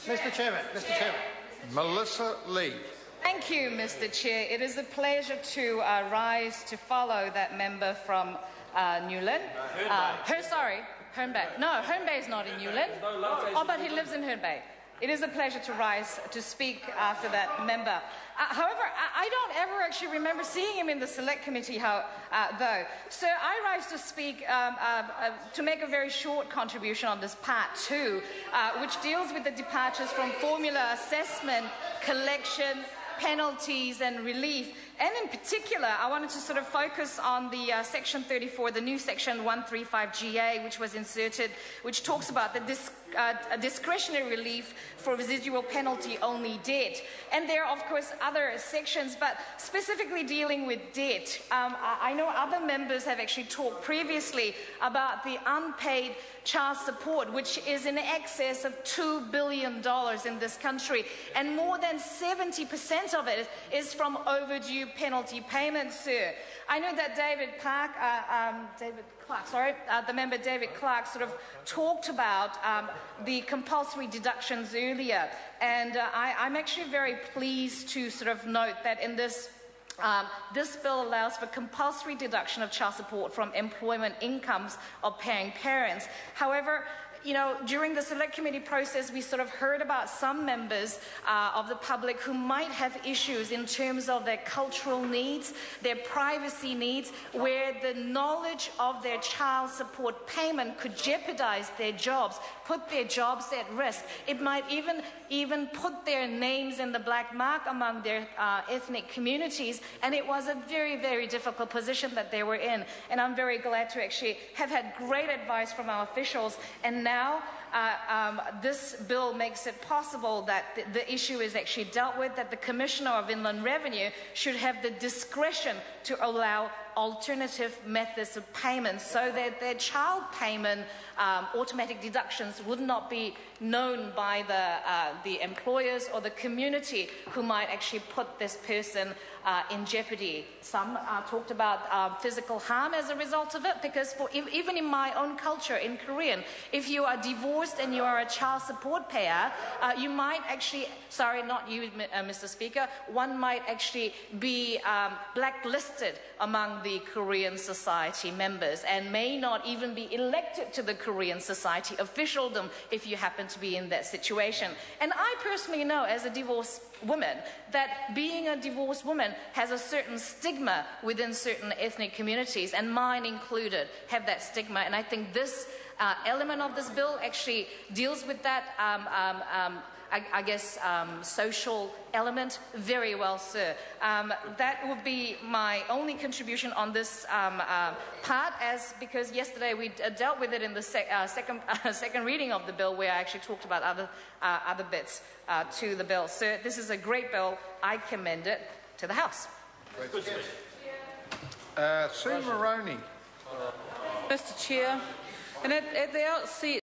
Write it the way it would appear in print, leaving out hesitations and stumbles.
Mr. Chairman. Melissa Lee. Thank you, Mr. Chair. It is a pleasure to rise to follow that member from Newland. Herne Bay. No, Herne Bay is not in Newland. Oh, but he lives in Herne Bay. It is a pleasure to rise to speak after that member. However, I don't ever actually remember seeing him in the Select Committee, though. So I rise to speak to make a very short contribution on this Part 2, which deals with the departures from formula assessment, collection, penalties and relief. And in particular, I wanted to sort of focus on the Section 34, the new Section 135GA, which was inserted, which talks about the discretionary relief for residual penalty-only debt. And there are, of course, other sections, but specifically dealing with debt. I know other members have actually talked previously about the unpaid child support, which is in excess of $2 billion in this country, and more than 70% of it is from overdue penalty payments, sir. I know that the member David Clark sort of talked about the compulsory deductions earlier, and I'm actually very pleased to sort of note that in this bill allows for compulsory deduction of child support from employment incomes of paying parents. However, during the Select Committee process, we sort of heard about some members of the public who might have issues in terms of their cultural needs, their privacy needs, where the knowledge of their child support payment could jeopardize their jobs, put their jobs at risk. It might even put their names in the black mark among their ethnic communities, and it was a very, very difficult position that they were in. And I'm very glad to actually have had great advice from our officials, and now this bill makes it possible that the issue is actually dealt with, that the Commissioner of Inland Revenue should have the discretion to allow alternative methods of payment so that their child payment automatic deductions would not be known by the employers or the community who might actually put this person in jeopardy. Some talked about physical harm as a result of it, because even in my own culture, in Korean, if you are divorced and you are a child support payer, you might actually, sorry, not you, Mr. Speaker, one might actually be blacklisted among the Korean society members and may not even be elected to the Korean society officialdom if you happen to be in that situation. And I personally know, as a divorced woman, that being a divorced woman has a certain stigma within certain ethnic communities, and mine included have that stigma. And I think this element of this bill actually deals with that social element very well, sir. That would be my only contribution on this part, because yesterday we dealt with it in the second reading of the bill, where I actually talked about other bits to the bill. Sir, this is a great bill. I commend it to the House. Sue Moroney. Mr. Chair, and at the outset,